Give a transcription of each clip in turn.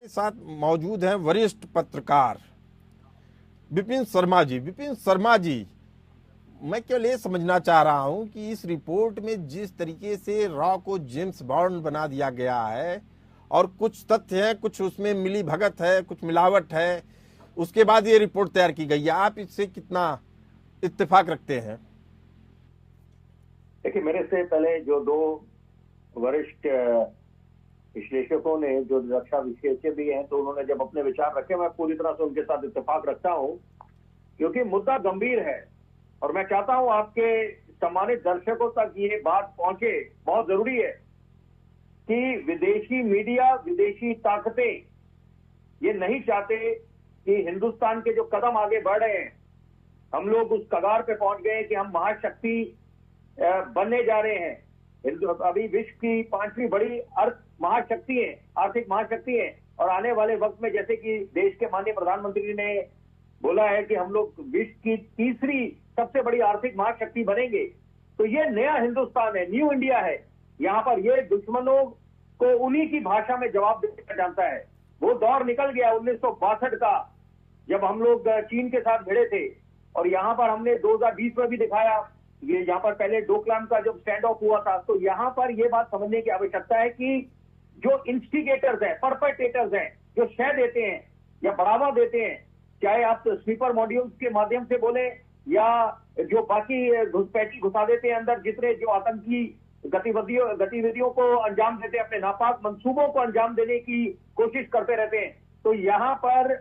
के साथ मौजूद हैं वरिष्ठ पत्रकार विपिन शर्मा जी। विपिन शर्मा जी, मैं केवल ये समझना चाह रहा हूं कि इस रिपोर्ट में जिस तरीके से रॉ को जेम्स बॉन्ड बना दिया गया है और कुछ तथ्य हैं, कुछ उसमें मिली भगत है, कुछ मिलावट है, उसके बाद ये रिपोर्ट तैयार की गई है, आप इससे कितना इत्तेफाक रखते हैं? देखिए, मेरे से पहले जो दो वरिष्ठ विश्लेषकों ने, जो रक्षा विशेषज्ञ भी हैं, तो उन्होंने जब अपने विचार रखे, मैं पूरी तरह से उनके साथ इत्तेफाक रखता हूं, क्योंकि मुद्दा गंभीर है और मैं चाहता हूं आपके सम्मानित दर्शकों तक ये बात पहुंचे। बहुत जरूरी है कि विदेशी मीडिया, विदेशी ताकतें ये नहीं चाहते कि हिंदुस्तान के जो कदम आगे बढ़ रहे हैं, हम लोग उस कगार पे पहुंच गए कि हम महाशक्ति बनने जा रहे हैं। अभी विश्व की 5वीं बड़ी महाशक्ति है, आर्थिक महाशक्ति है, और आने वाले वक्त में, जैसे कि देश के माननीय प्रधानमंत्री ने बोला है कि हम लोग विश्व की 3री सबसे बड़ी आर्थिक महाशक्ति बनेंगे, तो ये नया हिंदुस्तान है, न्यू इंडिया है। यहाँ पर ये दुश्मनों को उन्हीं की भाषा में जवाब देना जानता है। वो दौर निकल गया 1962 का, जब हम लोग चीन के साथ भिड़े थे, और यहाँ पर हमने 2020 में भी दिखाया, ये यहाँ पर पहले डोकलाम का जब स्टैंड ऑफ हुआ था, तो यहाँ पर ये बात समझने की आवश्यकता है कि जो इंस्टिगेटर्स हैं, परपेट्रेटर्स हैं, जो शय देते हैं या बढ़ावा देते हैं, चाहे आप स्लीपर मॉड्यूल्स के माध्यम से बोले या जो बाकी घुसपैठी घुसा देते हैं अंदर, जितने जो आतंकी गतिविधियों को अंजाम देते हैं, अपने नापाक मंसूबों को अंजाम देने की कोशिश करते रहते हैं। तो यहाँ पर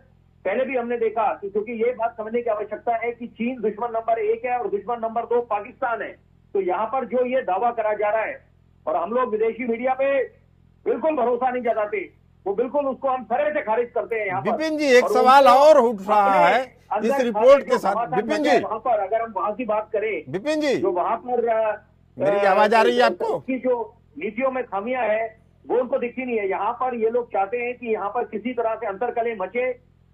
पहले भी हमने देखा कि, क्योंकि ये बात समझने की आवश्यकता है कि चीन दुश्मन नंबर 1 है और दुश्मन नंबर 2 पाकिस्तान है। तो यहाँ पर जो ये दावा करा जा रहा है, और हम लोग विदेशी मीडिया पे बिल्कुल भरोसा नहीं जताते, वो बिल्कुल उसको हम सरे से खारिज करते हैं। विपिन जी, एक सवाल और उठ रहा है इस रिपोर्ट के साथ। विपिन जी, वहां पर अगर हम वहां की बात करें, विपिन जी, जो वहां पर मेरी आवाज आ रही है आपको? की जो नीतियों में खामियां है वो उनको दिखती नहीं है। यहाँ पर ये लोग चाहते हैं कि यहाँ पर किसी तरह से अंतरकलह मचे,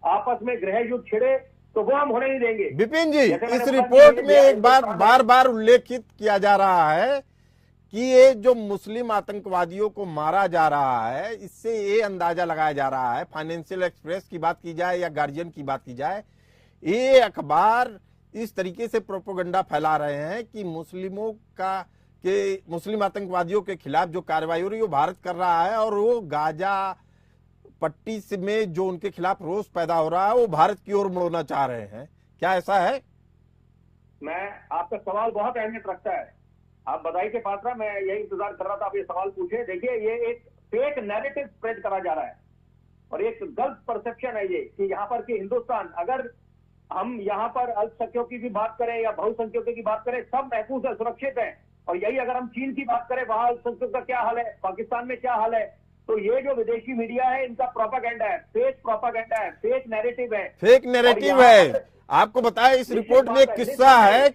आपस में गृह युद्ध छिड़े, तो वो हम होने नहीं देंगे। विपिन जी, इस रिपोर्ट में एक बार बार उल्लेखित किया जा रहा है कि ये जो मुस्लिम आतंकवादियों को मारा जा रहा है, इससे ये अंदाजा लगाया जा रहा है, फाइनेंशियल एक्सप्रेस की बात की जाए या गार्जियन की बात की जाए, ये अखबार इस तरीके से प्रोपेगेंडा फैला रहे हैं कि मुस्लिम आतंकवादियों के खिलाफ जो कार्रवाई हो रही है वो भारत कर रहा है, और वो गाजा पट्टी से में जो उनके खिलाफ रोष पैदा हो रहा है वो भारत की ओर मोड़ना चाह रहे हैं। क्या ऐसा है? मैं आपका सवाल बहुत अहमियत रखता है, आप बधाई के पात्र। मैं यही इंतजार कर रहा था आप ये सवाल पूछे। देखिए, ये एक फेक नैरेटिव स्प्रेड करा जा रहा है और एक गलत परसेप्शन है ये कि यहाँ पर कि हिंदुस्तान, अगर हम यहाँ पर अल्पसंख्यकों की भी बात करें या बहुसंख्यकों की बात करें, सब महफूज है, सुरक्षित है। और यही अगर हम चीन की बात करें, वहां अल्पसंख्यकों का क्या हाल है, पाकिस्तान में क्या हाल है। तो ये जो विदेशी मीडिया है, इनका प्रोपेगेंडा है, फेक प्रोपेगेंडा है, फेक नैरेटिव है, फेक नैरेटिव है। आपको बताया, इस रिपोर्ट में एक किस्सा है